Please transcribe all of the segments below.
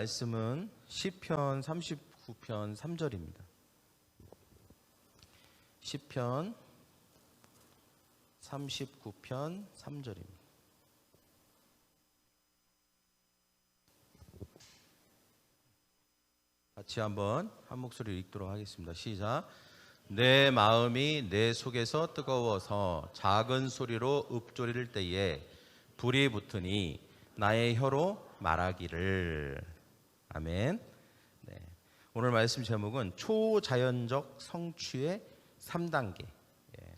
말씀은 시편 39편 3절입니다. 시편 39편 3절입니다. 같이 한번 한 목소리로 읽도록 하겠습니다. 시작. 내 마음이 내 속에서 뜨거워서 작은 소리로 읊조릴 때에 불이 붙으니 나의 혀로 말하기를. 아멘. 네. 오늘 말씀 제목은 초자연적 성취의 3단계.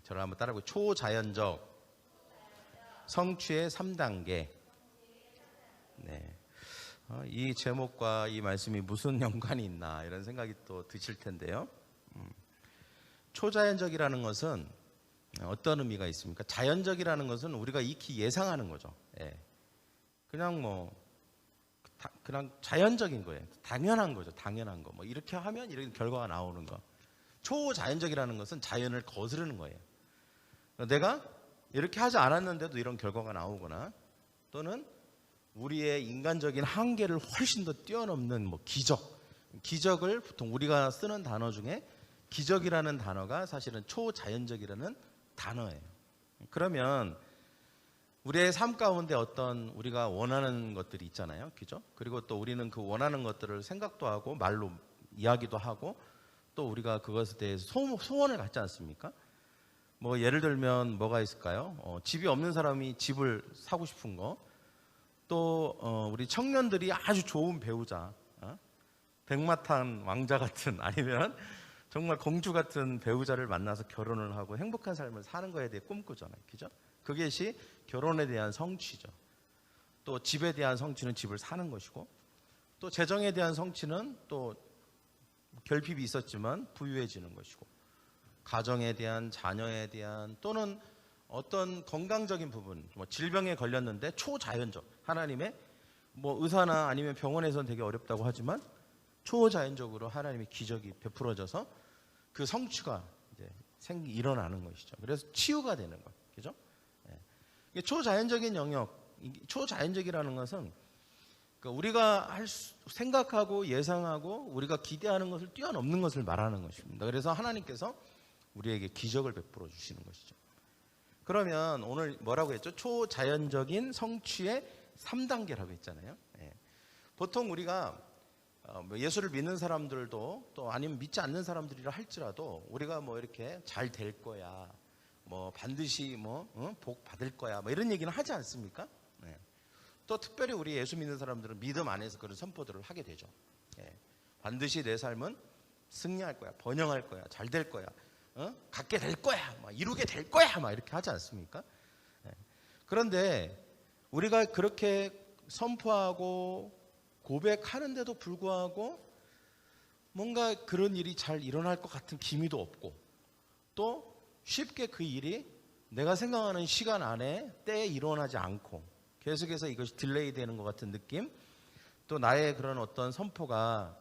저를 한번 따라해보고 초자연적 성취의 3단계. 네. 이 제목과 이 말씀이 무슨 연관이 있나 이런 생각이 또 드실 텐데요. 초자연적이라는 것은 어떤 의미가 있습니까? 자연적이라는 것은 우리가 익히 예상하는 거죠. 그냥 그냥 자연적인 거예요. 당연한 거죠. 당연한 거. 이렇게 하면 이런 결과가 나오는 거. 초자연적이라는 것은 자연을 거스르는 거예요. 내가 이렇게 하지 않았는데도 이런 결과가 나오거나, 또는 우리의 인간적인 한계를 훨씬 더 뛰어넘는 기적을 보통 우리가 쓰는 단어 중에 기적이라는 단어가 사실은 초자연적이라는 단어예요. 그러면 우리의 삶 가운데 어떤 우리가 원하는 것들이 있잖아요. 그죠? 그리고 또 우리는 그 원하는 것들을 생각도 하고 말로 이야기도 하고, 또 우리가 그것에 대해서 소원을 갖지 않습니까? 예를 들면 뭐가 있을까요? 집이 없는 사람이 집을 사고 싶은 거, 또 우리 청년들이 아주 좋은 배우자, 백마탄 왕자 같은, 아니면 정말 공주 같은 배우자를 만나서 결혼을 하고 행복한 삶을 사는 거에 대해 꿈꾸잖아요. 그죠? 그것이 결혼에 대한 성취죠. 또 집에 대한 성취는 집을 사는 것이고, 또 재정에 대한 성취는 또 결핍이 있었지만 부유해지는 것이고, 가정에 대한, 자녀에 대한, 또는 어떤 건강적인 부분, 질병에 걸렸는데 초자연적, 하나님의 의사나 아니면 병원에서는 되게 어렵다고 하지만 초자연적으로 하나님의 기적이 베풀어져서 그 성취가 이제 일어나는 것이죠. 그래서 치유가 되는 것, 그죠? 초자연적인 영역, 초자연적이라는 것은 우리가 생각하고 예상하고 우리가 기대하는 것을 뛰어넘는 것을 말하는 것입니다. 그래서 하나님께서 우리에게 기적을 베풀어 주시는 것이죠. 그러면 오늘 뭐라고 했죠? 초자연적인 성취의 3단계라고 했잖아요. 보통 우리가 예수를 믿는 사람들도, 또 아니면 믿지 않는 사람들이라 할지라도, 우리가 이렇게 잘 될 거야, 반드시 복 받을 거야, 이런 얘기는 하지 않습니까? 또 특별히 우리 예수 믿는 사람들은 믿음 안에서 그런 선포들을 하게 되죠. 반드시 내 삶은 승리할 거야, 번영할 거야, 잘 될 거야, 갖게 될 거야, 이루게 될 거야, 이렇게 하지 않습니까? 그런데 우리가 그렇게 선포하고 고백하는데도 불구하고 뭔가 그런 일이 잘 일어날 것 같은 기미도 없고, 또 쉽게 그 일이 내가 생각하는 시간 안에 때에 일어나지 않고 계속해서 이것이 딜레이 되는 것 같은 느낌, 또 나의 그런 어떤 선포가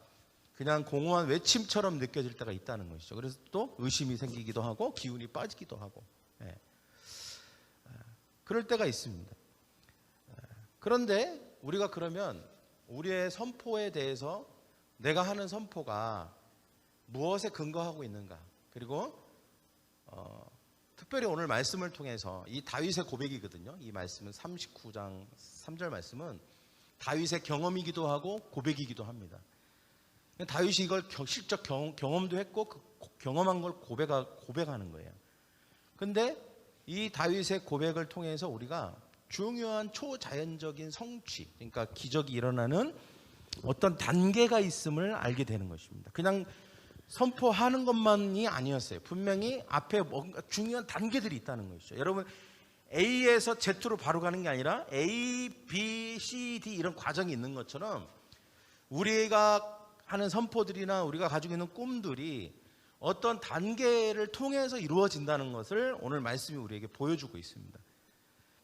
그냥 공허한 외침처럼 느껴질 때가 있다는 것이죠. 그래서 또 의심이 생기기도 하고 기운이 빠지기도 하고, 그럴 때가 있습니다. 그런데 우리가 그러면 우리의 선포에 대해서 내가 하는 선포가 무엇에 근거하고 있는가, 그리고 특별히 오늘 말씀을 통해서 이 다윗의 고백이거든요. 이 말씀은 39장 3절 말씀은 다윗의 경험이기도 하고 고백이기도 합니다. 다윗이 이걸 실적 경험도 했고 그 경험한 걸 고백하는 거예요. 근데 이 다윗의 고백을 통해서 우리가 중요한 초자연적인 성취, 그러니까 기적이 일어나는 어떤 단계가 있음을 알게 되는 것입니다. 그냥 선포하는 것만이 아니었어요. 분명히 앞에 뭔가 중요한 단계들이 있다는 것이죠. 여러분, A에서 Z로 바로 가는 게 아니라 A, B, C, D 이런 과정이 있는 것처럼 우리가 하는 선포들이나 우리가 가지고 있는 꿈들이 어떤 단계를 통해서 이루어진다는 것을 오늘 말씀이 우리에게 보여주고 있습니다.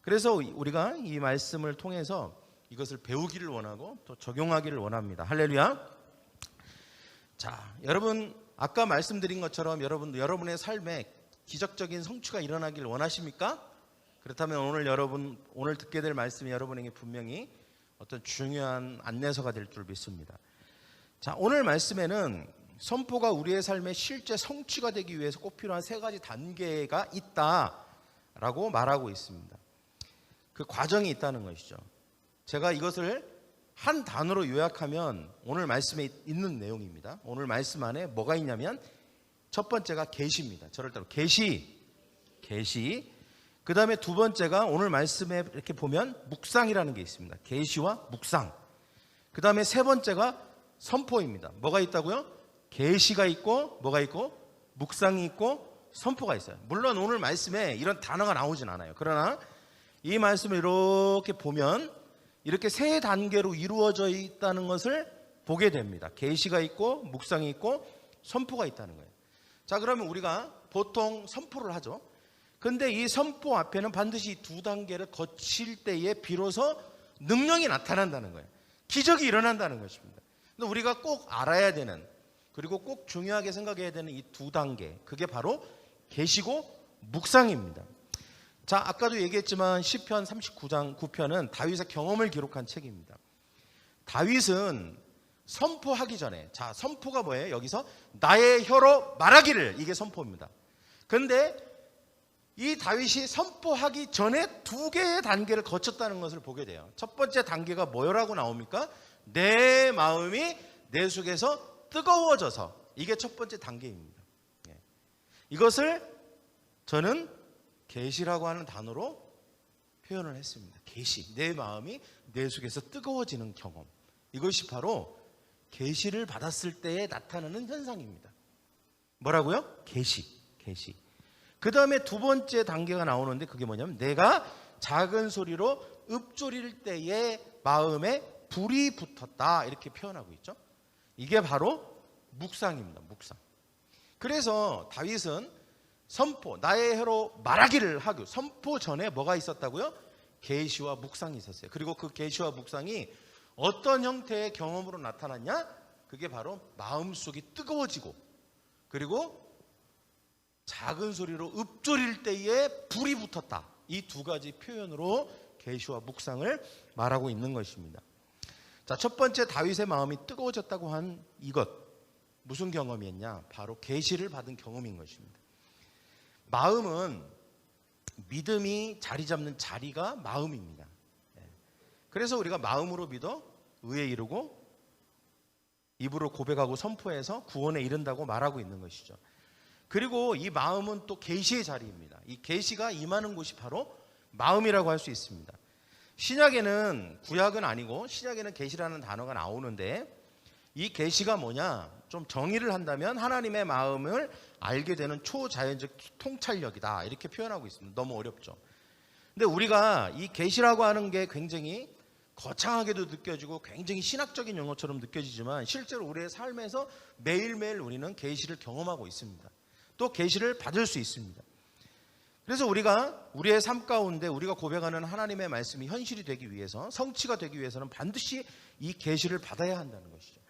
그래서 우리가 이 말씀을 통해서 이것을 배우기를 원하고 또 적용하기를 원합니다. 할렐루야. 자, 여러분, 아까 말씀드린 것처럼 여러분의 삶에 기적적인 성취가 일어나길 원하십니까? 그렇다면 오늘 듣게 될 말씀이 여러분에게 분명히 어떤 중요한 안내서가 될 줄 믿습니다. 자, 오늘 말씀에는 선포가 우리의 삶의 실제 성취가 되기 위해서 꼭 필요한 세 가지 단계가 있다라고 말하고 있습니다. 그 과정이 있다는 것이죠. 제가 이것을 한 단어로 요약하면 오늘 말씀에 있는 내용입니다. 오늘 말씀 안에 뭐가 있냐면 첫 번째가 계시입니다. 저를 따로 계시. 그 다음에 두 번째가 오늘 말씀에 이렇게 보면 묵상이라는 게 있습니다. 계시와 묵상. 그 다음에 세 번째가 선포입니다. 뭐가 있다고요? 계시가 있고 뭐가 있고 묵상이 있고 선포가 있어요. 물론 오늘 말씀에 이런 단어가 나오진 않아요. 그러나 이 말씀을 이렇게 보면 이렇게 세 단계로 이루어져 있다는 것을 보게 됩니다. 계시가 있고 묵상이 있고 선포가 있다는 거예요. 자, 그러면 우리가 보통 선포를 하죠. 근데 이 선포 앞에는 반드시 두 단계를 거칠 때에 비로소 능력이 나타난다는 거예요. 기적이 일어난다는 것입니다. 근데 우리가 꼭 알아야 되는, 그리고 꼭 중요하게 생각해야 되는 이 두 단계, 그게 바로 계시고 묵상입니다. 자, 아까도 얘기했지만 시편 39장 9편은 다윗의 경험을 기록한 책입니다. 다윗은 선포하기 전에, 자, 선포가 뭐예요? 여기서 나의 혀로 말하기를, 이게 선포입니다. 근데 이 다윗이 선포하기 전에 두 개의 단계를 거쳤다는 것을 보게 돼요. 첫 번째 단계가 뭐라고 나옵니까? 내 마음이 내 속에서 뜨거워져서, 이게 첫 번째 단계입니다. 이것을 저는 계시라고 하는 단어로 표현을 했습니다. 계시, 내 마음이 내 속에서 뜨거워지는 경험. 이것이 바로 계시를 받았을 때에 나타나는 현상입니다. 뭐라고요? 계시. 그 다음에 두 번째 단계가 나오는데 그게 뭐냐면 내가 작은 소리로 읊조릴 때에 마음에 불이 붙었다, 이렇게 표현하고 있죠. 이게 바로 묵상입니다. 묵상. 그래서 다윗은 선포, 나의 혀로 말하기를 하고, 선포 전에 뭐가 있었다고요? 계시와 묵상이 있었어요. 그리고 그 계시와 묵상이 어떤 형태의 경험으로 나타났냐? 그게 바로 마음속이 뜨거워지고, 그리고 작은 소리로 읊조릴 때에 불이 붙었다. 이 두 가지 표현으로 계시와 묵상을 말하고 있는 것입니다. 자, 첫 번째 다윗의 마음이 뜨거워졌다고 한 이것, 무슨 경험이었냐? 바로 계시를 받은 경험인 것입니다. 마음은 믿음이 자리 잡는 자리가 마음입니다. 그래서 우리가 마음으로 믿어 의에 이르고 입으로 고백하고 선포해서 구원에 이른다고 말하고 있는 것이죠. 그리고 이 마음은 또 계시의 자리입니다. 이 계시가 임하는 곳이 바로 마음이라고 할 수 있습니다. 신약에는, 구약은 아니고 신약에는 계시라는 단어가 나오는데, 이 계시가 뭐냐? 좀 정의를 한다면 하나님의 마음을 알게 되는 초자연적 통찰력이다, 이렇게 표현하고 있습니다. 너무 어렵죠. 근데 우리가 이 계시라고 하는 게 굉장히 거창하게도 느껴지고 굉장히 신학적인 용어처럼 느껴지지만 실제로 우리의 삶에서 매일매일 우리는 계시를 경험하고 있습니다. 또 계시를 받을 수 있습니다. 그래서 우리가 우리의 삶 가운데 우리가 고백하는 하나님의 말씀이 현실이 되기 위해서, 성취가 되기 위해서는 반드시 이 계시를 받아야 한다는 것이죠.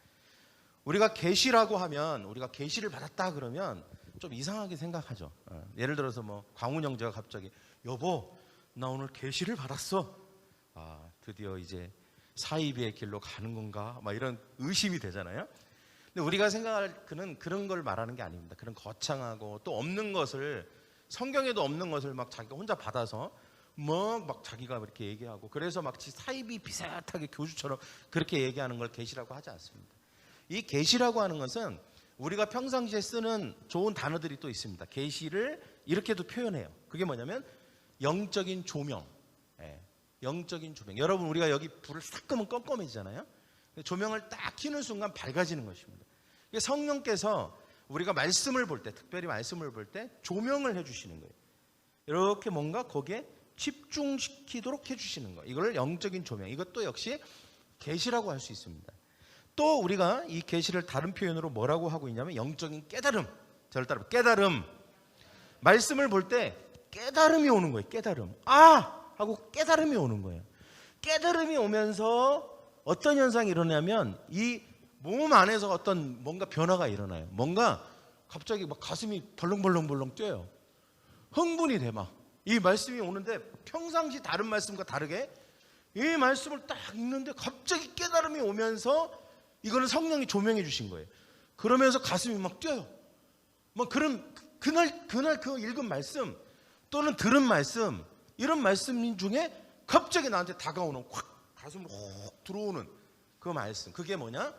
우리가 계시라고 하면, 우리가 계시를 받았다 그러면 좀 이상하게 생각하죠. 예를 들어서 뭐 광훈 형제가 갑자기 여보, 나 오늘 계시를 받았어. 아, 드디어 이제 사이비의 길로 가는 건가? 막 이런 의심이 되잖아요. 근데 우리가 생각할 그런 걸 말하는 게 아닙니다. 그런 거창하고 또 없는 것을, 성경에도 없는 것을 막 자기가 혼자 받아서 뭐 막 자기가 이렇게 얘기하고, 그래서 마치 사이비 비슷하게 교주처럼 그렇게 얘기하는 걸 계시라고 하지 않습니다. 이 계시라고 하는 것은 우리가 평상시에 쓰는 좋은 단어들이 또 있습니다. 계시를 이렇게도 표현해요. 그게 뭐냐면 영적인 조명. 영적인 조명. 여러분, 우리가 여기 불을 싹 끄면 껌껌해지잖아요. 조명을 딱 켜는 순간 밝아지는 것입니다. 성령께서 우리가 말씀을 볼 때, 특별히 말씀을 볼 때 조명을 해주시는 거예요. 이렇게 뭔가 거기에 집중시키도록 해주시는 거예요. 이걸 영적인 조명, 이것도 역시 계시라고 할 수 있습니다. 또 우리가 이 계시를 다른 표현으로 뭐라고 하고 있냐면 영적인 깨달음. 저를 따라 깨달음. 말씀을 볼 때 깨달음이 오는 거예요. 깨달음. 아! 하고 깨달음이 오는 거예요. 깨달음이 오면서 어떤 현상이 일어나면 이 몸 안에서 어떤 뭔가 변화가 일어나요. 뭔가 갑자기 막 가슴이 벌렁벌렁 뛰어요. 흥분이 돼 막. 이 말씀이 오는데 평상시 다른 말씀과 다르게 이 말씀을 딱 읽는데 갑자기 깨달음이 오면서 이거는 성령이 조명해 주신 거예요. 그러면서 가슴이 막 뛰어요. 막 그날 그 읽은 말씀 또는 들은 말씀, 이런 말씀 중에 갑자기 나한테 다가오는, 확 가슴으로 확 들어오는 그 말씀, 그게 뭐냐?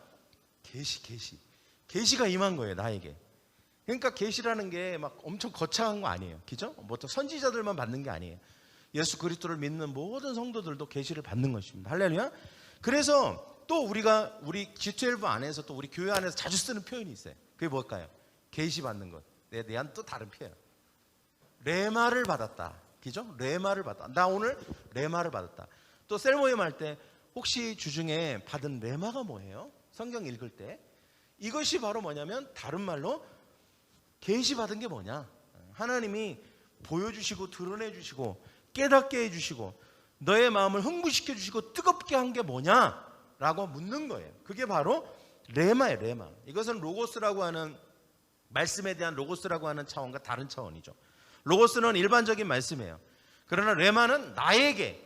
계시가 임한 거예요, 나에게. 그러니까 계시라는 게 막 엄청 거창한 거 아니에요, 그죠? 뭐 또 선지자들만 받는 게 아니에요. 예수 그리스도를 믿는 모든 성도들도 계시를 받는 것입니다. 할렐루야. 그래서 또 우리 G12 안에서 또 우리 교회 안에서 자주 쓰는 표현이 있어요. 그게 뭘까요? 계시 받는 것. 내 대한 또 다른 표현. 레마를 받았다. 그죠? 레마를 받았다. 나 오늘 레마를 받았다. 또 셀모임 할 때 혹시 주중에 받은 레마가 뭐예요? 성경 읽을 때 이것이 바로 뭐냐면, 다른 말로 계시 받은 게 뭐냐? 하나님이 보여주시고 드러내주시고 깨닫게 해주시고 너의 마음을 흥분시켜주시고 뜨겁게 한 게 뭐냐라고 묻는 거예요. 그게 바로 레마예요. 레마. 이것은 로고스라고 하는, 말씀에 대한 로고스라고 하는 차원과 다른 차원이죠. 로고스는 일반적인 말씀이에요. 그러나 레마는 나에게,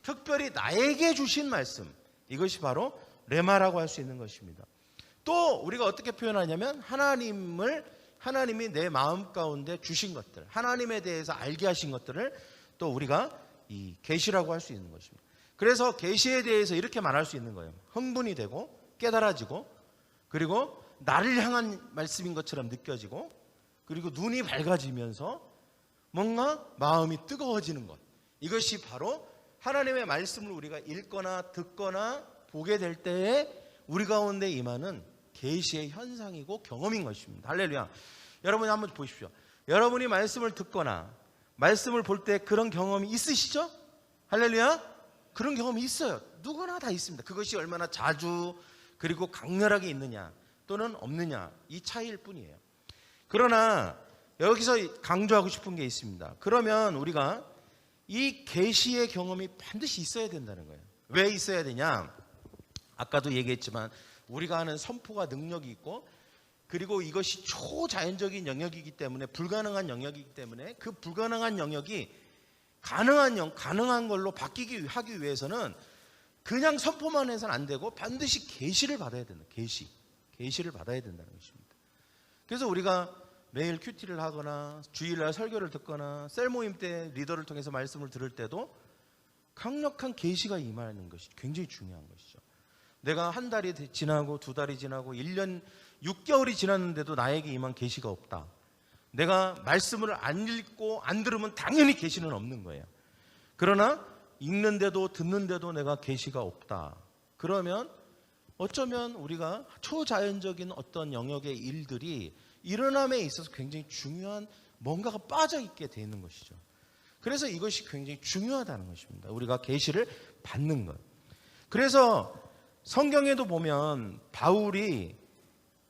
특별히 나에게 주신 말씀, 이것이 바로 레마라고 할 수 있는 것입니다. 또 우리가 어떻게 표현하냐면, 하나님이 내 마음 가운데 주신 것들, 하나님에 대해서 알게 하신 것들을 또 우리가 이 계시라고 할 수 있는 것입니다. 그래서 계시에 대해서 이렇게 말할 수 있는 거예요. 흥분이 되고 깨달아지고, 그리고 나를 향한 말씀인 것처럼 느껴지고, 그리고 눈이 밝아지면서 뭔가 마음이 뜨거워지는 것, 이것이 바로 하나님의 말씀을 우리가 읽거나 듣거나 보게 될 때에 우리 가운데 임하는 계시의 현상이고 경험인 것입니다. 할렐루야. 여러분이 한번 보십시오. 여러분이 말씀을 듣거나 말씀을 볼 때 그런 경험이 있으시죠? 할렐루야. 그런 경험이 있어요. 누구나 다 있습니다. 그것이 얼마나 자주 그리고 강렬하게 있느냐 또는 없느냐, 이 차이일 뿐이에요. 그러나 여기서 강조하고 싶은 게 있습니다. 그러면 우리가 이 계시의 경험이 반드시 있어야 된다는 거예요. 왜 있어야 되냐? 아까도 얘기했지만 우리가 하는 선포가 능력이 있고, 그리고 이것이 초자연적인 영역이기 때문에, 불가능한 영역이기 때문에, 그 불가능한 영역이 가능한 걸로 바뀌기 하기 위해서는 그냥 선포만 해서는 안 되고 반드시 계시를 받아야 된다. 계시를 받아야 된다는 것입니다. 그래서 우리가 매일 큐티를 하거나 주일날 설교를 듣거나 셀 모임 때 리더를 통해서 말씀을 들을 때도 강력한 계시가 임하는 것이 굉장히 중요한 것이죠. 내가 한 달이 지나고 두 달이 지나고 1년 6개월이 지났는데도 나에게 임한 계시가 없다. 내가 말씀을 안 읽고 안 들으면 당연히 계시는 없는 거예요. 그러나 읽는데도 듣는데도 내가 계시가 없다. 그러면 어쩌면 우리가 초자연적인 어떤 영역의 일들이 일어남에 있어서 굉장히 중요한 뭔가가 빠져있게 되는 것이죠. 그래서 이것이 굉장히 중요하다는 것입니다. 우리가 계시를 받는 것. 그래서 성경에도 보면 바울이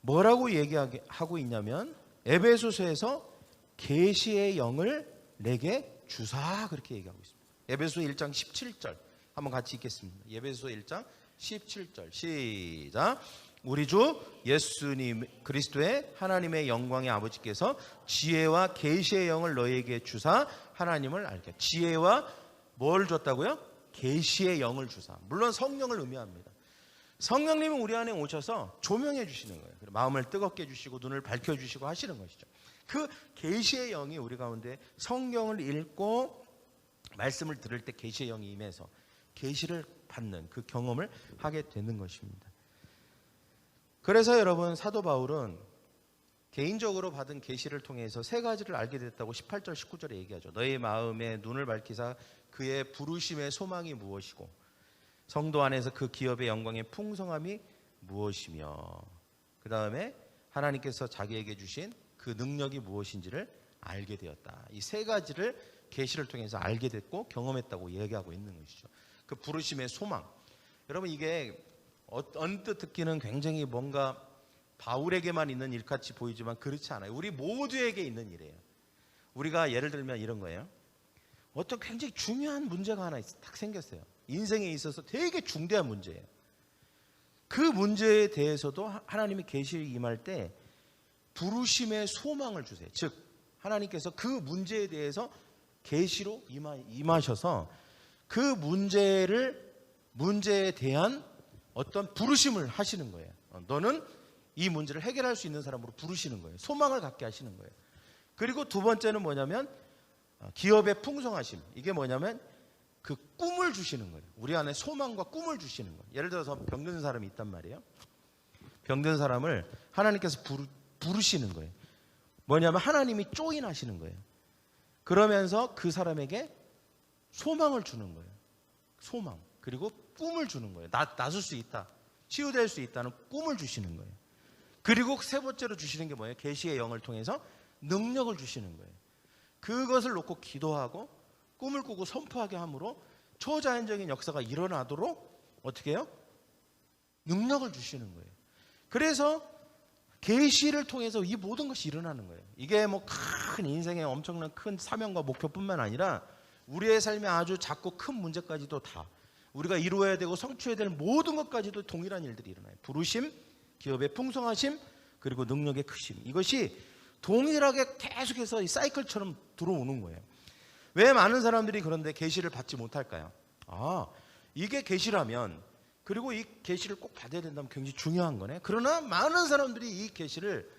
뭐라고 얘기하고 있냐면, 에베소서에서 계시의 영을 내게 주사, 그렇게 얘기하고 있습니다. 에베소 1장 17절 한번 같이 읽겠습니다. 에베소 1장 17절 시작. 우리 주 예수님 그리스도의 하나님의 영광의 아버지께서 지혜와 계시의 영을 너희에게 주사 하나님을 알게. 지혜와 뭘 줬다고요? 계시의 영을 주사. 물론 성령을 의미합니다. 성령님은 우리 안에 오셔서 조명해 주시는 거예요. 마음을 뜨겁게 해주시고 눈을 밝혀주시고 하시는 것이죠. 그 계시의 영이 우리 가운데 성경을 읽고 말씀을 들을 때 계시의 영이 임해서 계시를 받는 그 경험을 하게 되는 것입니다. 그래서 여러분, 사도 바울은 개인적으로 받은 계시를 통해서 세 가지를 알게 됐다고 18절 19절에 얘기하죠. 너의 마음에 눈을 밝히사 그의 부르심의 소망이 무엇이고 성도 안에서 그 기업의 영광의 풍성함이 무엇이며, 그 다음에 하나님께서 자기에게 주신 그 능력이 무엇인지를 알게 되었다. 이 세 가지를 계시를 통해서 알게 됐고 경험했다고 얘기하고 있는 것이죠. 그 부르심의 소망. 여러분, 이게 언뜻 듣기는 굉장히 뭔가 바울에게만 있는 일같이 보이지만 그렇지 않아요. 우리 모두에게 있는 일이에요. 우리가 예를 들면 이런 거예요. 어떤 굉장히 중요한 문제가 하나 딱 생겼어요. 인생에 있어서 되게 중대한 문제예요. 그 문제에 대해서도 하나님이 계시를 임할 때 부르심의 소망을 주세요. 즉 하나님께서 그 문제에 대해서 계시로 임하셔서 그 문제를 문제에 대한 어떤 부르심을 하시는 거예요. 너는 이 문제를 해결할 수 있는 사람으로 부르시는 거예요. 소망을 갖게 하시는 거예요. 그리고 두 번째는 뭐냐면 기업의 풍성하심. 이게 뭐냐면 그 꿈을 주시는 거예요. 우리 안에 소망과 꿈을 주시는 거예요. 예를 들어서 병든 사람이 있단 말이에요. 병든 사람을 하나님께서 부르시는 거예요. 뭐냐면 하나님이 조인하시는 거예요. 그러면서 그 사람에게 소망을 주는 거예요. 소망. 그리고 꿈을 주는 거예요. 나설 수 있다. 치유될 수 있다는 꿈을 주시는 거예요. 그리고 세 번째로 주시는 게 뭐예요? 계시의 영을 통해서 능력을 주시는 거예요. 그것을 놓고 기도하고 꿈을 꾸고 선포하게 함으로 초자연적인 역사가 일어나도록 어떻게 해요? 능력을 주시는 거예요. 그래서 계시를 통해서 이 모든 것이 일어나는 거예요. 이게 뭐 큰 인생의 엄청난 큰 사명과 목표뿐만 아니라 우리의 삶에 아주 작고 큰 문제까지도 다 우리가 이루어야 되고 성취해야 될 모든 것까지도 동일한 일들이 일어나요. 부르심, 기업의 풍성하심, 그리고 능력의 크심. 이것이 동일하게 계속해서 이 사이클처럼 들어오는 거예요. 왜 많은 사람들이 그런데 계시를 받지 못할까요? 이게 계시라면, 그리고 이 계시를 꼭 받아야 된다면 굉장히 중요한 거네. 그러나 많은 사람들이 이 계시를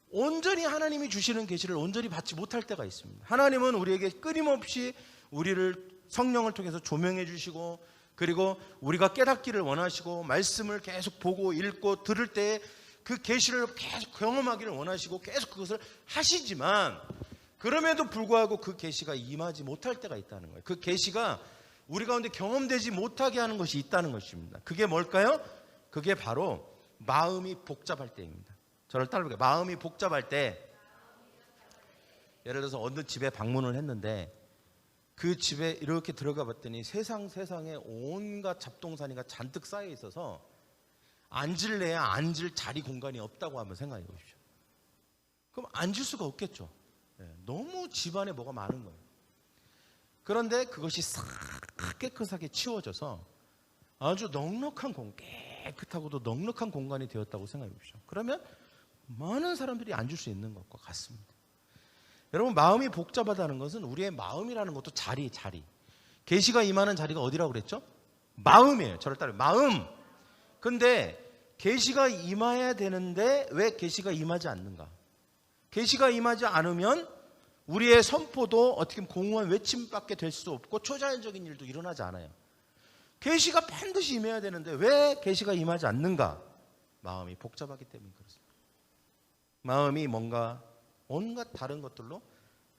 온전히 하나님이 주시는 계시를 온전히 받지 못할 때가 있습니다. 하나님은 우리에게 끊임없이 우리를 성령을 통해서 조명해 주시고, 그리고 우리가 깨닫기를 원하시고 말씀을 계속 보고 읽고 들을 때 그 계시를 계속 경험하기를 원하시고 계속 그것을 하시지만, 그럼에도 불구하고 그 계시가 임하지 못할 때가 있다는 거예요. 그 계시가 우리 가운데 경험되지 못하게 하는 것이 있다는 것입니다. 그게 뭘까요? 그게 바로 마음이 복잡할 때입니다. 저를 따라볼게요. 마음이 복잡할 때, 예를 들어서 어느 집에 방문을 했는데 그 집에 이렇게 들어가 봤더니 세상에 온갖 잡동사니가 잔뜩 쌓여 있어서 앉을래야 앉을 자리 공간이 없다고 한번 생각해 보십시오. 그럼 앉을 수가 없겠죠. 너무 집안에 뭐가 많은 거예요. 그런데 그것이 싹 깨끗하게 치워져서 아주 넉넉한 깨끗하고도 넉넉한 공간이 되었다고 생각해 보십시오. 그러면 많은 사람들이 앉을 수 있는 것과 같습니다. 여러분, 마음이 복잡하다는 것은 우리의 마음이라는 것도 자리. 계시가 임하는 자리가 어디라고 그랬죠? 마음이에요. 저를 따르면 마음. 근데 계시가 임해야 되는데 왜 계시가 임하지 않는가? 계시가 임하지 않으면 우리의 선포도 어떻게 보면 공허한 외침밖에 될 수 없고 초자연적인 일도 일어나지 않아요. 계시가 반드시 임해야 되는데 왜 계시가 임하지 않는가? 마음이 복잡하기 때문에 그렇습니다. 마음이 뭔가 온갖 다른 것들로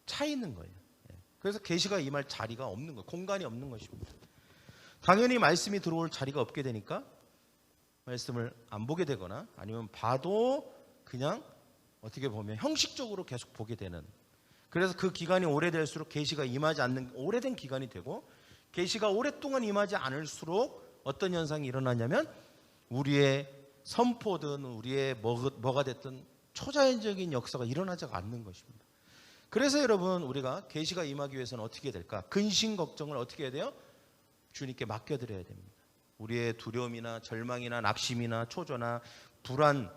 차 있는 거예요. 그래서 계시가 임할 자리가 없는 거예요. 공간이 없는 것입니다. 당연히 말씀이 들어올 자리가 없게 되니까 말씀을 안 보게 되거나 아니면 봐도 그냥 어떻게 보면 형식적으로 계속 보게 되는, 그래서 그 기간이 오래될수록 계시가 임하지 않는 오래된 기간이 되고, 계시가 오랫동안 임하지 않을수록 어떤 현상이 일어나냐면 우리의 선포든 우리의 뭐가 됐든 초자연적인 역사가 일어나지 않는 것입니다. 그래서 여러분, 우리가 계시가 임하기 위해서는 어떻게 될까? 근심 걱정을 어떻게 해야 돼요? 주님께 맡겨드려야 됩니다. 우리의 두려움이나 절망이나 낙심이나 초조나 불안,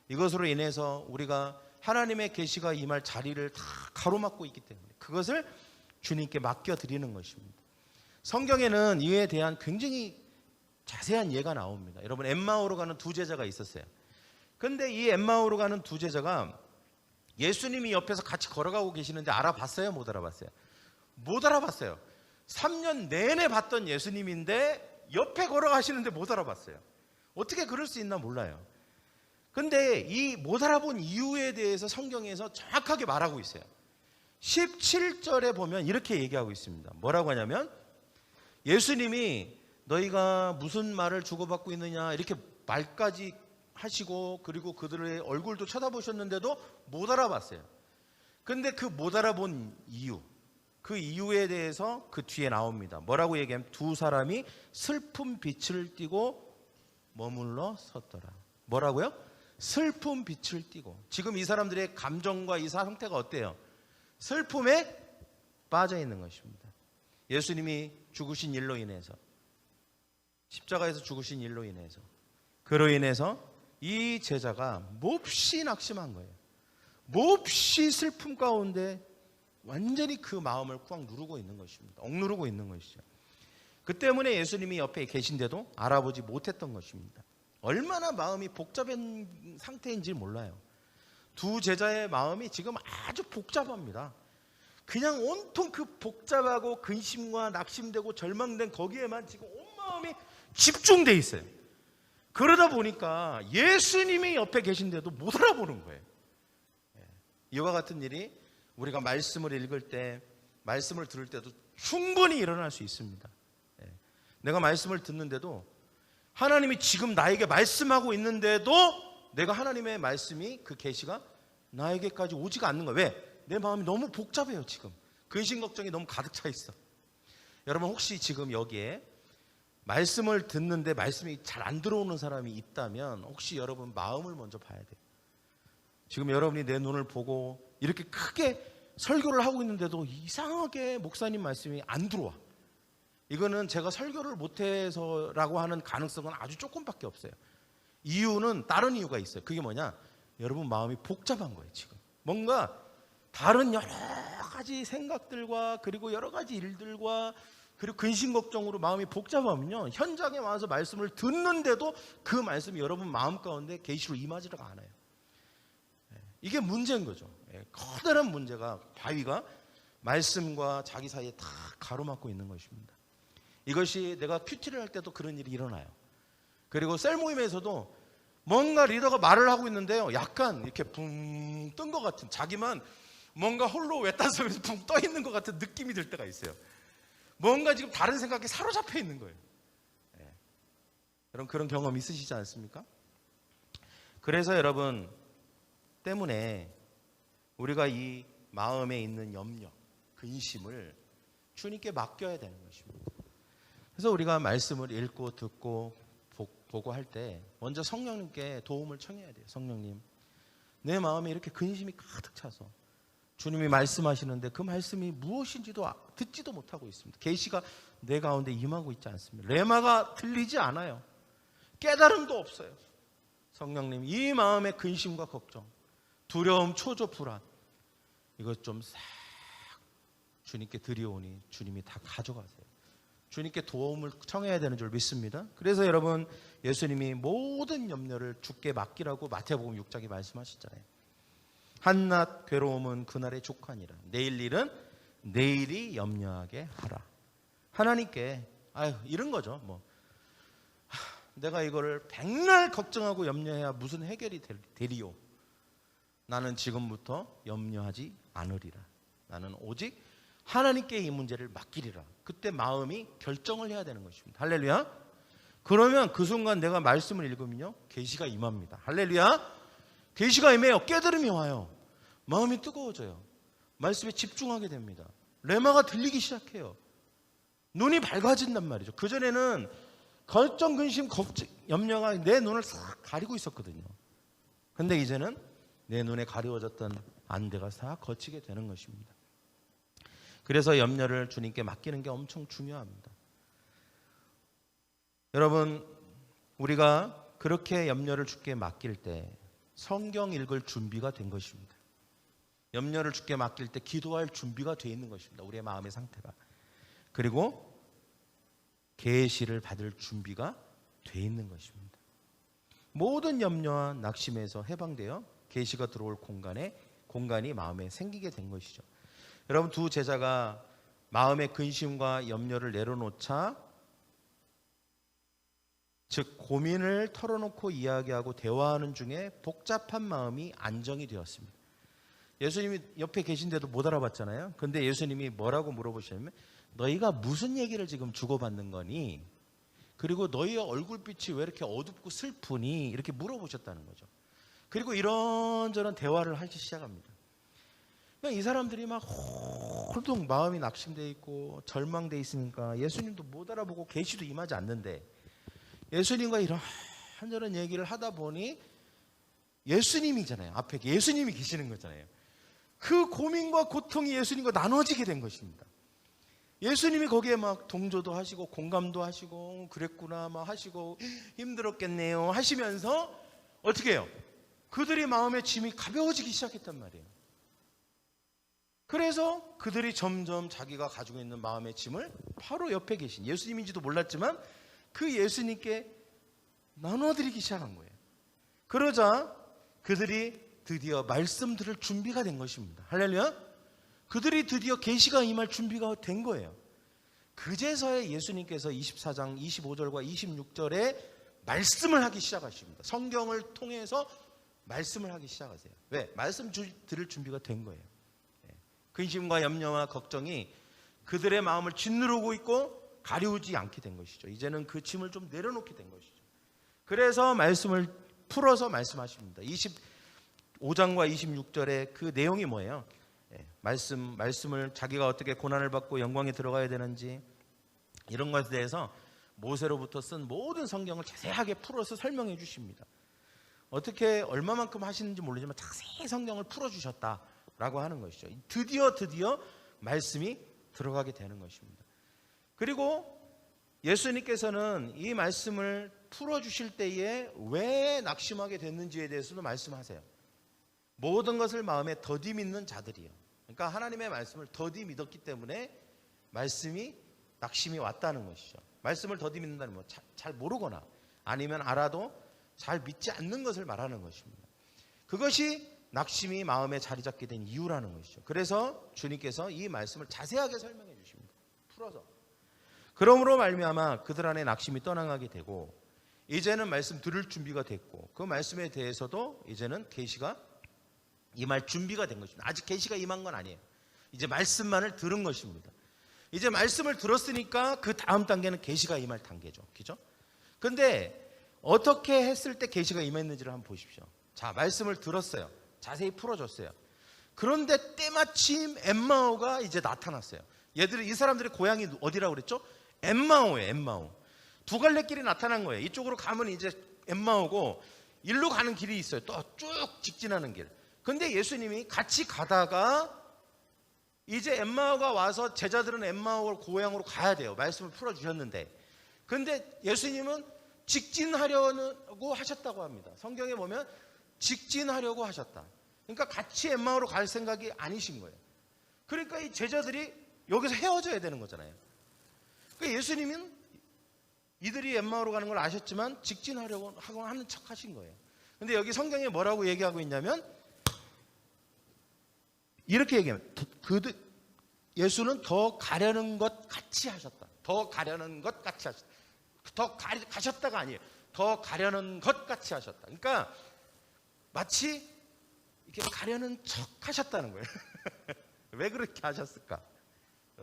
이것으로 인해서 우리가 하나님의 계시가 임할 자리를 다 가로막고 있기 때문에 그것을 주님께 맡겨드리는 것입니다. 성경에는 이에 대한 굉장히 자세한 예가 나옵니다. 여러분, 엠마오로 가는 두 제자가 있었어요. 근데 이 엠마오로 가는 두 제자가 예수님이 옆에서 같이 걸어가고 계시는데 알아봤어요? 못 알아봤어요? 못 알아봤어요. 3년 내내 봤던 예수님인데 옆에 걸어가시는데 못 알아봤어요. 어떻게 그럴 수 있나 몰라요. 근데 이 못 알아본 이유에 대해서 성경에서 정확하게 말하고 있어요. 17절에 보면 이렇게 얘기하고 있습니다. 뭐라고 하냐면, 예수님이 너희가 무슨 말을 주고받고 있느냐 이렇게 말까지 하시고, 그리고 그들의 얼굴도 쳐다보셨는데도 못 알아봤어요. 근데 그 못 알아본 이유, 그 이유에 대해서 그 뒤에 나옵니다. 뭐라고 얘기하면, 두 사람이 슬픈 빛을 띠고 머물러 섰더라. 뭐라고요? 슬픈 빛을 띠고. 지금 이 사람들의 감정과 이 상태가 어때요? 슬픔에 빠져 있는 것입니다. 예수님이 죽으신 일로 인해서, 십자가에서 죽으신 일로 인해서, 그로 인해서 이 제자가 몹시 낙심한 거예요. 몹시 슬픔 가운데 완전히 그 마음을 꽉 누르고 있는 것입니다. 억누르고 있는 것이죠. 그 때문에 예수님이 옆에 계신데도 알아보지 못했던 것입니다. 얼마나 마음이 복잡한 상태인지 몰라요. 두 제자의 마음이 지금 아주 복잡합니다. 그냥 온통 그 복잡하고 근심과 낙심되고 절망된 거기에만 지금 온 마음이 집중돼 있어요. 그러다 보니까 예수님이 옆에 계신데도 못 알아보는 거예요. 이와 같은 일이 우리가 말씀을 읽을 때, 말씀을 들을 때도 충분히 일어날 수 있습니다. 내가 말씀을 듣는데도 하나님이 지금 나에게 말씀하고 있는데도 내가 하나님의 말씀이, 그 계시가 나에게까지 오지가 않는 거예요. 왜? 내 마음이 너무 복잡해요. 지금 근심 걱정이 너무 가득 차 있어. 여러분, 혹시 지금 여기에 말씀을 듣는데 말씀이 잘 안 들어오는 사람이 있다면 혹시 여러분 마음을 먼저 봐야 돼요. 지금 여러분이 내 눈을 보고 이렇게 크게 설교를 하고 있는데도 이상하게 목사님 말씀이 안 들어와. 이거는 제가 설교를 못해서라고 하는 가능성은 아주 조금밖에 없어요. 이유는 다른 이유가 있어요. 그게 뭐냐? 여러분 마음이 복잡한 거예요. 지금 뭔가 다른 여러 가지 생각들과 그리고 여러 가지 일들과 그리고 근심 걱정으로 마음이 복잡하면요, 현장에 와서 말씀을 듣는데도 그 말씀이 여러분 마음 가운데 계시로 임하지가 않아요. 이게 문제인 거죠. 커다란 문제가, 바위가 말씀과 자기 사이에 다 가로막고 있는 것입니다. 이것이 내가 큐티를 할 때도 그런 일이 일어나요. 그리고 셀 모임에서도 뭔가 리더가 말을 하고 있는데요, 약간 이렇게 붕 뜬 것 같은, 자기만 뭔가 홀로 외딴 섬에서 붕 떠 있는 것 같은 느낌이 들 때가 있어요. 뭔가 지금 다른 생각에 사로잡혀 있는 거예요. 여러분 그런 경험 있으시지 않습니까? 그래서 여러분 때문에 우리가 이 마음에 있는 염려, 근심을 주님께 맡겨야 되는 것입니다. 그래서 우리가 말씀을 읽고 듣고 보고 할 때 먼저 성령님께 도움을 청해야 돼요. 성령님, 내 마음에 이렇게 근심이 가득 차서 주님이 말씀하시는데 그 말씀이 무엇인지도 듣지도 못하고 있습니다. 계시가 내 가운데 임하고 있지 않습니다. 레마가 들리지 않아요. 깨달음도 없어요. 성령님, 이 마음의 근심과 걱정, 두려움, 초조, 불안, 이것 좀 싹 주님께 드리오니 주님이 다 가져가세요. 주님께 도움을 청해야 되는 줄 믿습니다. 그래서 여러분, 예수님이 모든 염려를 주께 맡기라고 마태복음 6장에 말씀하셨잖아요. 한낱 괴로움은 그날의 족하니라. 내일 일은 내일이 염려하게 하라. 하나님께 이런 거죠. 내가 이거를 백날 걱정하고 염려해야 무슨 해결이 되리요. 나는 지금부터 염려하지 않으리라. 나는 오직 하나님께 이 문제를 맡기리라. 그때 마음이 결정을 해야 되는 것입니다. 할렐루야. 그러면 그 순간 내가 말씀을 읽으면요, 계시가 임합니다. 할렐루야. 계시가 임해요. 깨달음이 와요. 마음이 뜨거워져요. 말씀에 집중하게 됩니다. 레마가 들리기 시작해요. 눈이 밝아진단 말이죠. 그전에는 걱정, 근심, 염려가 내 눈을 싹 가리고 있었거든요. 근데 이제는 내 눈에 가려워졌던 안개가 싹 거치게 되는 것입니다. 그래서 염려를 주님께 맡기는 게 엄청 중요합니다. 여러분, 우리가 그렇게 염려를 주께 맡길 때 성경 읽을 준비가 된 것입니다. 염려를 주께 맡길 때 기도할 준비가 되어 있는 것입니다. 우리의 마음의 상태가. 그리고 계시를 받을 준비가 되어 있는 것입니다. 모든 염려와 낙심에서 해방되어 계시가 들어올 공간이 마음에 생기게 된 것이죠. 여러분, 두 제자가 마음의 근심과 염려를 내려놓자, 즉 고민을 털어놓고 이야기하고 대화하는 중에 복잡한 마음이 안정이 되었습니다. 예수님이 옆에 계신데도 못 알아봤잖아요. 근데 예수님이 뭐라고 물어보시냐면, 너희가 무슨 얘기를 지금 주고받는 거니? 그리고 너희의 얼굴빛이 왜 이렇게 어둡고 슬프니? 이렇게 물어보셨다는 거죠. 그리고 이런저런 대화를 하기 시작합니다. 이 사람들이 막 홀동 마음이 낙심되어 있고 절망되어 있으니까 예수님도 못 알아보고 계시도 임하지 않는데, 예수님과 이런저런 얘기를 하다 보니 예수님이잖아요. 앞에 예수님이 계시는 거잖아요. 그 고민과 고통이 예수님과 나눠지게 된 것입니다. 예수님이 거기에 막 동조도 하시고 공감도 하시고 그랬구나 막 하시고 힘들었겠네요 하시면서 어떻게 해요? 그들의 마음의 짐이 가벼워지기 시작했단 말이에요. 그래서 그들이 점점 자기가 가지고 있는 마음의 짐을 바로 옆에 계신 예수님인지도 몰랐지만 그 예수님께 나눠드리기 시작한 거예요. 그러자 그들이 드디어 말씀 들을 준비가 된 것입니다. 할렐루야. 그들이 드디어 계시가 임할 준비가 된 거예요. 그제서야 예수님께서 24장 25절과 26절에 말씀을 하기 시작하십니다. 성경을 통해서 말씀을 하기 시작하세요. 왜? 말씀 들을 준비가 된 거예요. 근심과 염려와 걱정이 그들의 마음을 짓누르고 있고 가리우지 않게 된 것이죠. 이제는 그 짐을 좀 내려놓게 된 것이죠. 그래서 말씀을 풀어서 말씀하십니다. 25장과 26절에 그 내용이 뭐예요? 말씀을 자기가 어떻게 고난을 받고 영광에 들어가야 되는지 이런 것에 대해서 모세로부터 쓴 모든 성경을 자세하게 풀어서 설명해 주십니다. 어떻게 얼마만큼 하시는지 모르지만 자세히 성경을 풀어주셨다라고 하는 것이죠. 드디어 말씀이 들어가게 되는 것입니다. 그리고 예수님께서는 이 말씀을 풀어주실 때에 왜 낙심하게 됐는지에 대해서도 말씀하세요. 모든 것을 마음에 더디 믿는 자들이요. 그러니까 하나님의 말씀을 더디 믿었기 때문에 말씀이 낙심이 왔다는 것이죠. 말씀을 더디 믿는다는 건 잘 모르거나 아니면 알아도 잘 믿지 않는 것을 말하는 것입니다. 그것이 낙심이 마음에 자리 잡게 된 이유라는 것이죠. 그래서 주님께서 이 말씀을 자세하게 설명해 주십니다. 풀어서. 그러므로 말미암아 그들 안에 낙심이 떠나가게 되고 이제는 말씀 들을 준비가 됐고 그 말씀에 대해서도 이제는 계시가 임할 준비가 된 것입니다. 아직 계시가 임한 건 아니에요. 이제 말씀만을 들은 것입니다. 이제 말씀을 들었으니까 그 다음 단계는 계시가 임할 단계죠. 그죠? 근데 어떻게 했을 때 계시가 임했는지를 한번 보십시오. 자, 말씀을 들었어요. 자세히 풀어줬어요. 그런데 때마침 엠마오가 이제 나타났어요. 이 사람들의 고향이 어디라고 그랬죠? 엠마오예요. 엠마오. 두 갈래 길이 나타난 거예요. 이쪽으로 가면 이제 엠마오고 일로 가는 길이 있어요. 또 쭉 직진하는 길. 근데 예수님이 같이 가다가 이제 엠마오가 와서 제자들은 엠마오 고향으로 가야 돼요. 말씀을 풀어주셨는데. 근데 예수님은 직진하려고 하셨다고 합니다. 성경에 보면 직진하려고 하셨다. 그러니까 같이 엠마오로 갈 생각이 아니신 거예요. 그러니까 이 제자들이 여기서 헤어져야 되는 거잖아요. 그러니까 예수님은 이들이 엠마오로 가는 걸 아셨지만 직진하려고 하는 척 하신 거예요. 근데 여기 성경에 뭐라고 얘기하고 있냐면 이렇게 얘기합니다. 예수는 더 가려는 것 같이 하셨다. 더 가려는 것 같이 하셨다. 더 가셨다가 아니에요. 더 가려는 것 같이 하셨다. 그러니까 마치 이렇게 가려는 척 하셨다는 거예요. 왜 그렇게 하셨을까?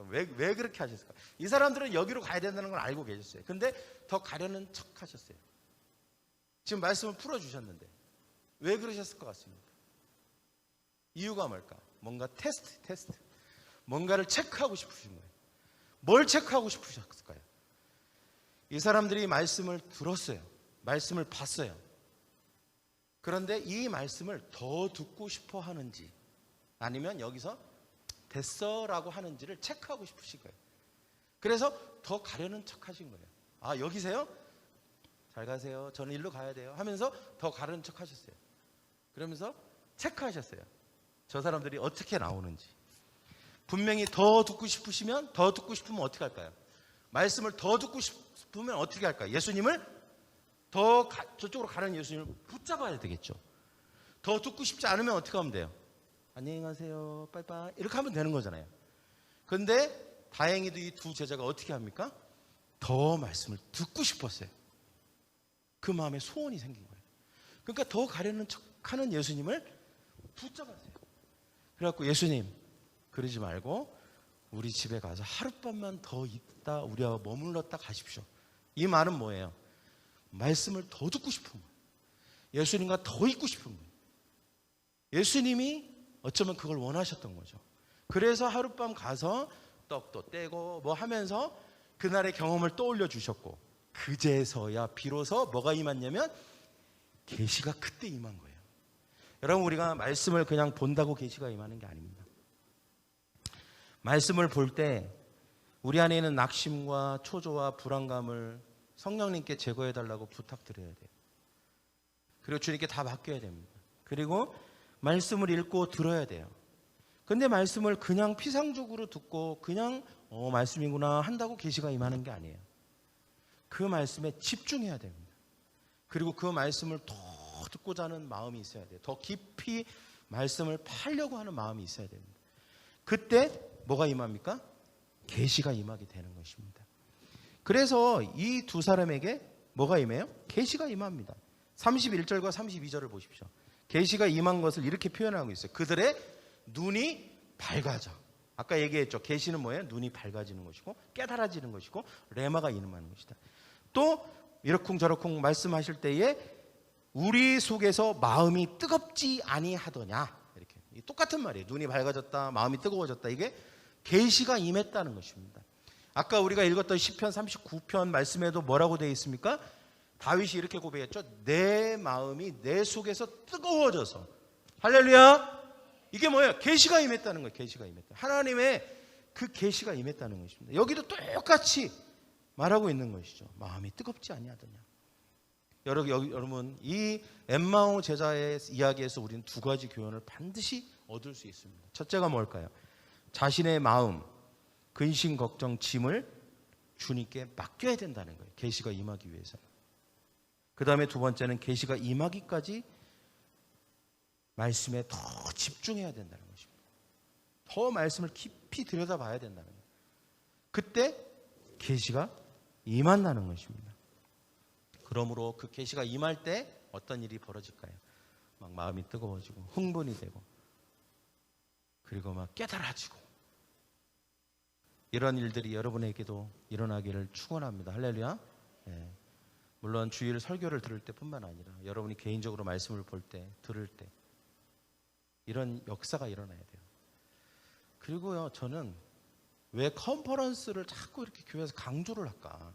왜 그렇게 하셨을까? 이 사람들은 여기로 가야 된다는 걸 알고 계셨어요. 근데 더 가려는 척 하셨어요. 지금 말씀을 풀어주셨는데 왜 그러셨을 것 같습니까? 이유가 뭘까? 뭔가 테스트. 뭔가를 체크하고 싶으신 거예요. 뭘 체크하고 싶으셨을까요? 이 사람들이 말씀을 들었어요. 말씀을 봤어요. 그런데 이 말씀을 더 듣고 싶어 하는지 아니면 여기서 됐어라고 하는지를 체크하고 싶으신 거예요. 그래서 더 가려는 척 하신 거예요. 아, 여기세요? 잘 가세요. 저는 일로 가야 돼요. 하면서 더 가려는 척 하셨어요. 그러면서 체크하셨어요. 저 사람들이 어떻게 나오는지. 분명히 더 듣고 싶으면 어떻게 할까요? 말씀을 더 듣고 싶으면 어떻게 할까요? 예수님을 저쪽으로 가는 예수님을 붙잡아야 되겠죠. 더 듣고 싶지 않으면 어떻게 하면 돼요? 안녕히 가세요. 빠이빠이. 이렇게 하면 되는 거잖아요. 그런데 다행히도 이 두 제자가 어떻게 합니까? 더 말씀을 듣고 싶었어요. 그 마음에 소원이 생긴 거예요. 그러니까 더 가려는 척하는 예수님을 붙잡았어요. 그래갖고 예수님 그러지 말고 우리 집에 가서 하룻밤만 더 있다 우리와 머물렀다 가십시오. 이 말은 뭐예요? 말씀을 더 듣고 싶은 거예요. 예수님과 더 있고 싶은 거예요. 예수님이 어쩌면 그걸 원하셨던 거죠. 그래서 하룻밤 가서 떡도 떼고 뭐 하면서 그날의 경험을 떠올려 주셨고 그제서야 비로소 뭐가 임했냐면 계시가 그때 임한 거예요. 여러분 우리가 말씀을 그냥 본다고 계시가 임하는 게 아닙니다. 말씀을 볼 때 우리 안에 있는 낙심과 초조와 불안감을 성령님께 제거해달라고 부탁드려야 돼요. 그리고 주님께 다 맡겨야 됩니다. 그리고 말씀을 읽고 들어야 돼요. 근데 말씀을 그냥 피상적으로 듣고 그냥 말씀이구나 한다고 계시가 임하는 게 아니에요. 그 말씀에 집중해야 됩니다. 그리고 그 말씀을 더 듣고자 하는 마음이 있어야 돼요. 더 깊이 말씀을 팔려고 하는 마음이 있어야 됩니다. 그때 뭐가 임합니까? 계시가 임하게 되는 것입니다. 그래서 이 두 사람에게 뭐가 임해요? 계시가 임합니다. 31절과 32절을 보십시오. 계시가 임한 것을 이렇게 표현하고 있어요. 그들의 눈이 밝아져. 아까 얘기했죠. 계시는 뭐예요? 눈이 밝아지는 것이고 깨달아지는 것이고 레마가 임하는 것이다. 또 이러쿵저러쿵 말씀하실 때에 우리 속에서 마음이 뜨겁지 아니하더냐, 이렇게 똑같은 말이에요. 눈이 밝아졌다, 마음이 뜨거워졌다. 이게 계시가 임했다는 것입니다. 아까 우리가 읽었던 시편 39편 말씀에도 뭐라고 되어 있습니까? 다윗이 이렇게 고백했죠. 내 마음이 내 속에서 뜨거워져서. 할렐루야. 이게 뭐예요? 계시가 임했다는 거예요. 계시가 임했다. 하나님의 그 계시가 임했다는 것입니다. 여기도 똑같이 말하고 있는 것이죠. 마음이 뜨겁지 아니하더냐. 여러분, 이 엠마오 제자의 이야기에서 우리는 두 가지 교훈을 반드시 얻을 수 있습니다. 첫째가 뭘까요? 자신의 마음, 근심, 걱정, 짐을 주님께 맡겨야 된다는 거예요. 계시가 임하기 위해서. 그 다음에 두 번째는 계시가 임하기까지 말씀에 더 집중해야 된다는 것입니다. 더 말씀을 깊이 들여다봐야 된다는 거예요. 그때 계시가 임한다는 것입니다. 그러므로 그 계시가 임할 때 어떤 일이 벌어질까요? 막 마음이 뜨거워지고 흥분이 되고 그리고 막 깨달아지고 이런 일들이 여러분에게도 일어나기를 축원합니다. 할렐루야. 네. 물론 주일 설교를 들을 때뿐만 아니라 여러분이 개인적으로 말씀을 볼 때, 들을 때 이런 역사가 일어나야 돼요. 그리고요, 저는 왜 컨퍼런스를 자꾸 이렇게 교회에서 강조를 할까?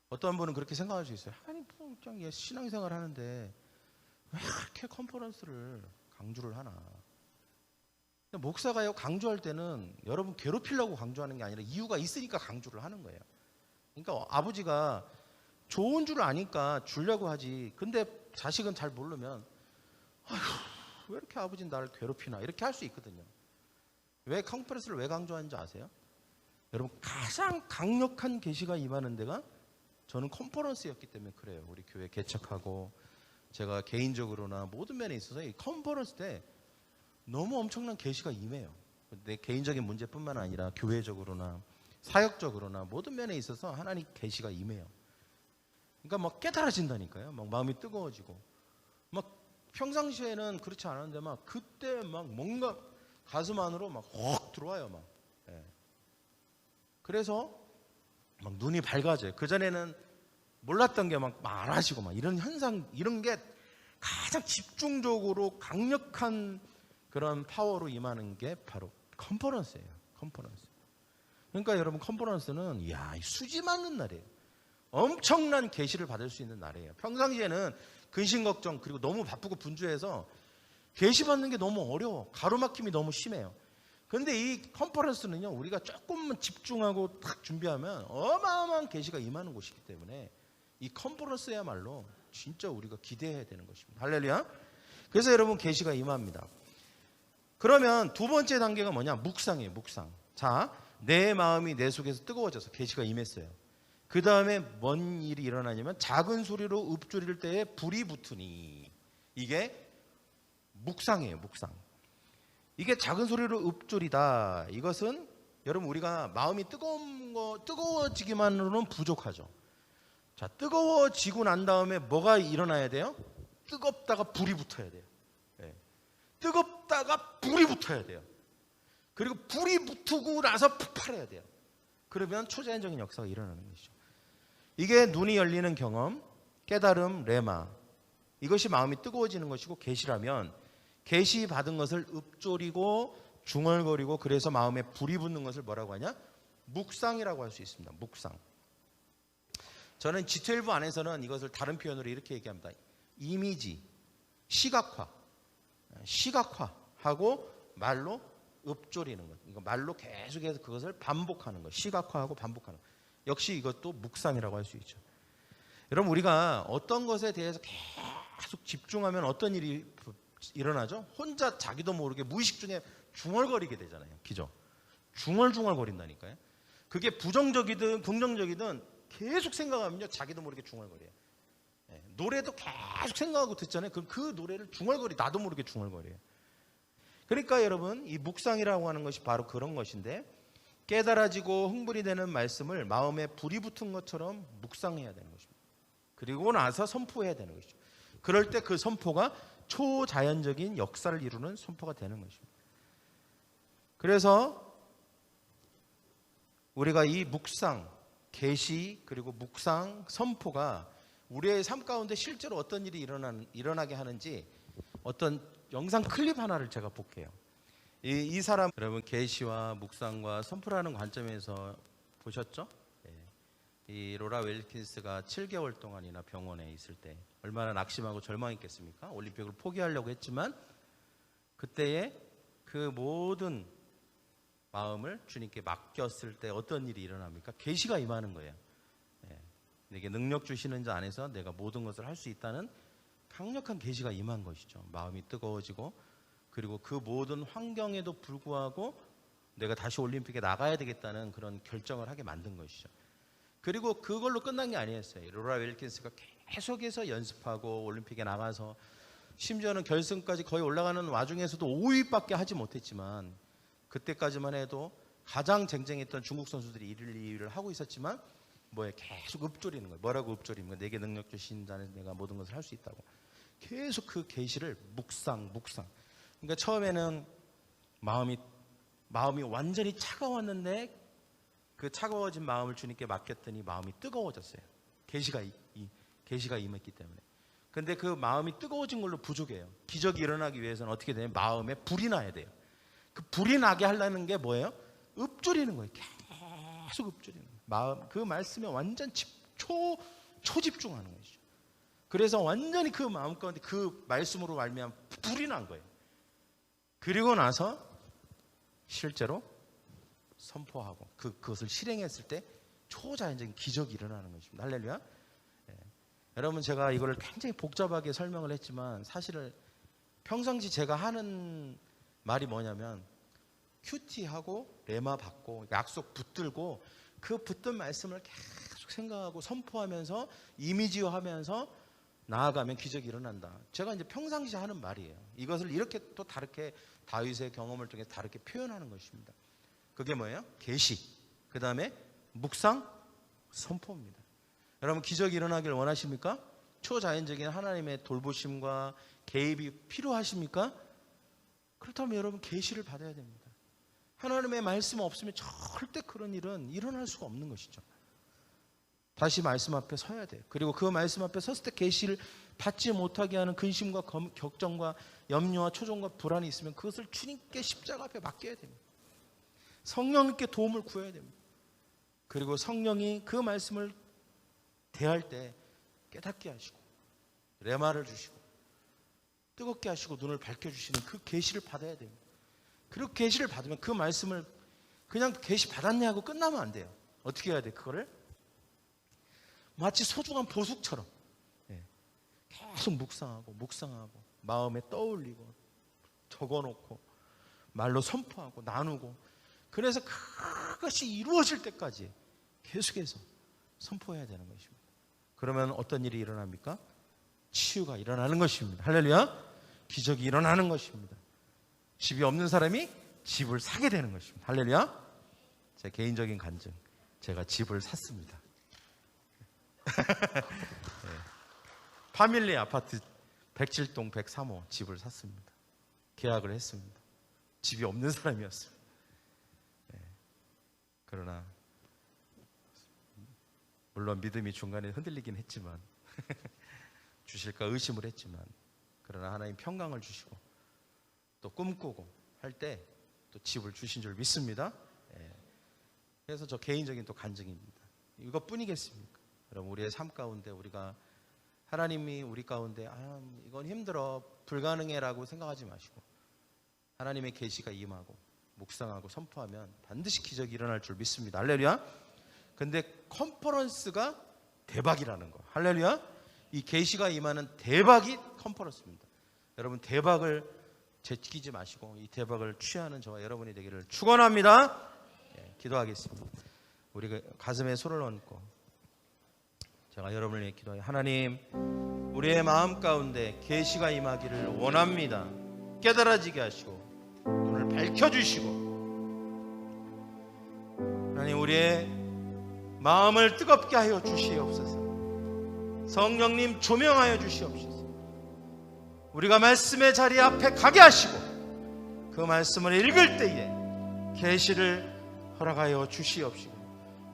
어떤 분은 그렇게 생각할 수 있어요. 아니, 뭐 그냥 신앙생활 하는데 왜 이렇게 컨퍼런스를 강조를 하나? 목사가요, 강조할 때는 여러분 괴롭히려고 강조하는 게 아니라 이유가 있으니까 강조를 하는 거예요. 그러니까 아버지가 좋은 줄 아니까 주려고 하지. 근데 자식은 잘 모르면 아휴, 왜 이렇게 아버지는 나를 괴롭히나 이렇게 할 수 있거든요. 왜 컨퍼런스를 왜 강조하는지 아세요? 여러분, 가장 강력한 계시가 임하는 데가 저는 컨퍼런스였기 때문에 그래요. 우리 교회 개척하고 제가 개인적으로나 모든 면에 있어서 이 컨퍼런스 때 너무 엄청난 계시가 임해요. 내 개인적인 문제뿐만 아니라 교회적으로나 사역적으로나 모든 면에 있어서 하나님 계시가 임해요. 그러니까 막 깨달아진다니까요. 막 마음이 뜨거워지고 막 평상시에는 그렇지 않았는데 막 그때 막 뭔가 가슴 안으로 막 확 들어와요. 막. 예. 그래서 막 눈이 밝아져요. 그 전에는 몰랐던 게 막 많아지고 막 이런 현상, 이런 게 가장 집중적으로 강력한 그런 파워로 임하는 게 바로 컨퍼런스예요. 컨퍼런스. 그러니까 여러분, 컨퍼런스는 이야, 수지 맞는 날이에요. 엄청난 계시를 받을 수 있는 날이에요. 평상시에는 근심 걱정 그리고 너무 바쁘고 분주해서 계시 받는 게 너무 어려워. 가로막힘이 너무 심해요. 그런데 이 컨퍼런스는요, 우리가 조금만 집중하고 딱 준비하면 어마어마한 계시가 임하는 곳이기 때문에 이 컨퍼런스야말로 진짜 우리가 기대해야 되는 것입니다. 할렐루야. 그래서 여러분, 계시가 임합니다. 그러면 두 번째 단계가 뭐냐? 묵상이에요. 묵상. 자, 내 마음이 내 속에서 뜨거워져서 계시가 임했어요. 그 다음에 뭔 일이 일어나냐면 작은 소리로 읊조릴 때에 불이 붙으니, 이게 묵상이에요. 묵상. 이게 작은 소리로 읊조리다. 이것은 여러분, 우리가 마음이 뜨거워지기만으로는 부족하죠. 자, 뜨거워지고 난 다음에 뭐가 일어나야 돼요? 뜨겁다가 불이 붙어야 돼요. 네. 뜨겁다가 불이 붙어야 돼요. 그리고 불이 붙고 나서 폭발해야 돼요. 그러면 초자연적인 역사가 일어나는 것이죠. 이게 눈이 열리는 경험, 깨달음, 레마. 이것이 마음이 뜨거워지는 것이고, 계시라면 계시 받은 것을 읊조리고 중얼거리고 그래서 마음에 불이 붙는 것을 뭐라고 하냐? 묵상이라고 할 수 있습니다. 묵상. 저는 G12 안에서는 이것을 다른 표현으로 이렇게 얘기합니다. 이미지, 시각화하고 말로 읊조리는 것. 이거 말로 계속해서 그것을 반복하는 것. 시각화하고 반복하는 것. 역시 이것도 묵상이라고 할 수 있죠. 여러분, 우리가 어떤 것에 대해서 계속 집중하면 어떤 일이 일어나죠? 혼자 자기도 모르게 무의식 중에 중얼거리게 되잖아요. 그죠? 중얼중얼거린다니까요. 그게 부정적이든 긍정적이든 계속 생각하면요, 자기도 모르게 중얼거려요. 노래도 계속 생각하고 듣잖아요. 그럼 그 노래를 나도 모르게 중얼거려요. 그러니까 여러분, 이 묵상이라고 하는 것이 바로 그런 것인데, 깨달아지고 흥분이 되는 말씀을 마음에 불이 붙은 것처럼 묵상해야 되는 것입니다. 그리고 나서 선포해야 되는 것이죠. 그럴 때 그 선포가 초자연적인 역사를 이루는 선포가 되는 것입니다. 그래서 우리가 이 묵상, 계시, 그리고 묵상, 선포가 우리의 삶 가운데 실제로 어떤 일이 일어나게 하는지 어떤 영상 클립 하나를 제가 볼게요. 이 사람, 여러분, 계시와 묵상과 선포라는 관점에서 보셨죠? 이 로라 웰킨스가 7개월 동안이나 병원에 있을 때 얼마나 낙심하고 절망했겠습니까? 올림픽을 포기하려고 했지만 그때에 그 모든 마음을 주님께 맡겼을 때 어떤 일이 일어납니까? 계시가 임하는 거예요. 내게 능력 주시는 자 안에서 내가 모든 것을 할 수 있다는 강력한 계시가 임한 것이죠. 마음이 뜨거워지고, 그리고 그 모든 환경에도 불구하고 내가 다시 올림픽에 나가야 되겠다는 그런 결정을 하게 만든 것이죠. 그리고 그걸로 끝난 게 아니었어요. 로라 웰킨스가 계속해서 연습하고 올림픽에 나가서 심지어는 결승까지 거의 올라가는 와중에서도 5위밖에 하지 못했지만, 그때까지만 해도 가장 쟁쟁했던 중국 선수들이 1위, 2위를 하고 있었지만 계속 읊조리는 거예요. 뭐라고 읊조리는 거예요? 내게 능력 주신 자는 내가 모든 것을 할 수 있다고. 계속 그 계시를 묵상. 그러니까 처음에는 마음이 완전히 차가웠는데 그 차가워진 마음을 주님께 맡겼더니 마음이 뜨거워졌어요. 계시가 임했기 때문에. 근데 그 마음이 뜨거워진 걸로 부족해요. 기적이 일어나기 위해서는 어떻게 되냐면 마음에 불이 나야 돼요. 그 불이 나게 하려는 게 뭐예요? 읊조리는 거예요. 계속 읊조리는 거예요. 그 말씀에 완전 초집중하는 것이죠. 그래서 완전히 그 마음 가운데 그 말씀으로 말미암아 불이 난 거예요. 그리고 나서 실제로 선포하고 그것을 실행했을 때 초자연적인 기적이 일어나는 것입니다. 할렐루야. 여러분, 제가 이거를 굉장히 복잡하게 설명을 했지만 사실은 평상시 제가 하는 말이 뭐냐면 큐티하고 레마 받고 약속 붙들고 그 붙든 말씀을 계속 생각하고 선포하면서 이미지화하면서 나아가면 기적이 일어난다. 제가 이제 평상시 하는 말이에요. 이것을 이렇게 또 다르게 다윗의 경험을 통해 다르게 표현하는 것입니다. 그게 뭐예요? 계시, 그 다음에 묵상, 선포입니다. 여러분, 기적이 일어나길 원하십니까? 초자연적인 하나님의 돌보심과 개입이 필요하십니까? 그렇다면 여러분, 계시를 받아야 됩니다. 하나님의 말씀 없으면 절대 그런 일은 일어날 수가 없는 것이죠. 다시 말씀 앞에 서야 돼요. 그리고 그 말씀 앞에 섰을 때 계시를 받지 못하게 하는 근심과 걱정과 염려와 초종과 불안이 있으면 그것을 주님께 십자가 앞에 맡겨야 됩니다. 성령님께 도움을 구해야 됩니다. 그리고 성령이 그 말씀을 대할 때 깨닫게 하시고 레마를 주시고 뜨겁게 하시고 눈을 밝혀주시는 그 계시를 받아야 됩니다. 그리고 계시를 받으면 그 말씀을 그냥 계시 받았네 하고 끝나면 안 돼요. 어떻게 해야 돼? 그거를 마치 소중한 보석처럼 계속 묵상하고 마음에 떠올리고 적어놓고 말로 선포하고 나누고, 그래서 그것이 이루어질 때까지 계속해서 선포해야 되는 것입니다. 그러면 어떤 일이 일어납니까? 치유가 일어나는 것입니다. 할렐루야. 기적이 일어나는 것입니다. 집이 없는 사람이 집을 사게 되는 것입니다. 할렐루야. 제 개인적인 간증, 제가 집을 샀습니다. 네. 파밀리 아파트 107동 103호 집을 샀습니다. 계약을 했습니다. 집이 없는 사람이었습니다. 네. 그러나 물론 믿음이 중간에 흔들리긴 했지만 주실까 의심을 했지만, 그러나 하나님 평강을 주시고 또 꿈꾸고 할 때 또 집을 주신 줄 믿습니다. 그래서 저 개인적인 또 간증입니다. 이것뿐이겠습니까? 여러분, 우리의 삶 가운데 우리가 하나님이 우리 가운데 이건 힘들어 불가능해라고 생각하지 마시고 하나님의 계시가 임하고 묵상하고 선포하면 반드시 기적이 일어날 줄 믿습니다. 할렐루야. 근데 컨퍼런스가 대박이라는 거. 할렐루야. 이 계시가 임하는 대박이 컨퍼런스입니다. 여러분, 대박을 제끼지 마시고 이 대박을 취하는 저와 여러분이 되기를 축원합니다. 기도하겠습니다. 우리 가슴에 손을 얹고 제가 여러분을 위해 기도해요. 하나님, 우리의 마음 가운데 계시가 임하기를 원합니다. 깨달아지게 하시고 눈을 밝혀주시고 하나님, 우리의 마음을 뜨겁게 하여 주시옵소서. 성령님 조명하여 주시옵소서. 우리가 말씀의 자리 앞에 가게 하시고 그 말씀을 읽을 때에 계시를 허락하여 주시옵시고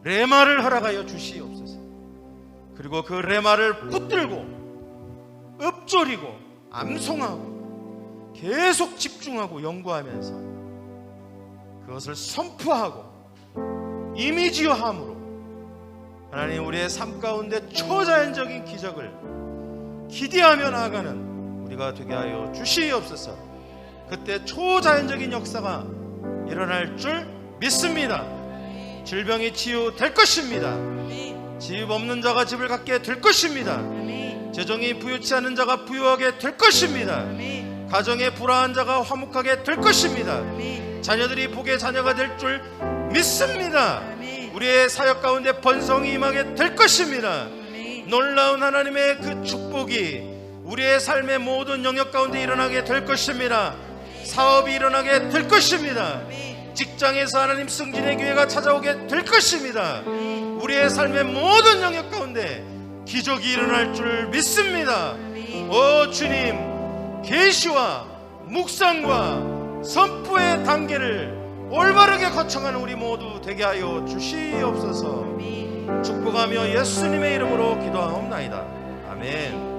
레마를 허락하여 주시옵소서. 그리고 그 레마를 붙들고 읊조리고 암송하고 계속 집중하고 연구하면서 그것을 선포하고 이미지화함으로 하나님, 우리의 삶 가운데 초자연적인 기적을 기대하며 나아가는 우리가 되게 하여 주시옵소서. 그때 초자연적인 역사가 일어날 줄 믿습니다. 질병이 치유될 것입니다. 집 없는 자가 집을 갖게 될 것입니다. 재정이 부유치 않은 자가 부유하게 될 것입니다. 가정에 불화한 자가 화목하게 될 것입니다. 자녀들이 복의 자녀가 될 줄 믿습니다. 우리의 사역 가운데 번성이 임하게 될 것입니다. 놀라운 하나님의 그 축복이 우리의 삶의 모든 영역 가운데 일어나게 될 것입니다. 사업이 일어나게 될 것입니다. 직장에서 하나님 승진의 기회가 찾아오게 될 것입니다. 우리의 삶의 모든 영역 가운데 기적이 일어날 줄 믿습니다. 오 주님, 계시와 묵상과 선포의 단계를 올바르게 거쳐가는 우리 모두 되게 하여 주시옵소서. 축복하며 예수님의 이름으로 기도하옵나이다. 아멘.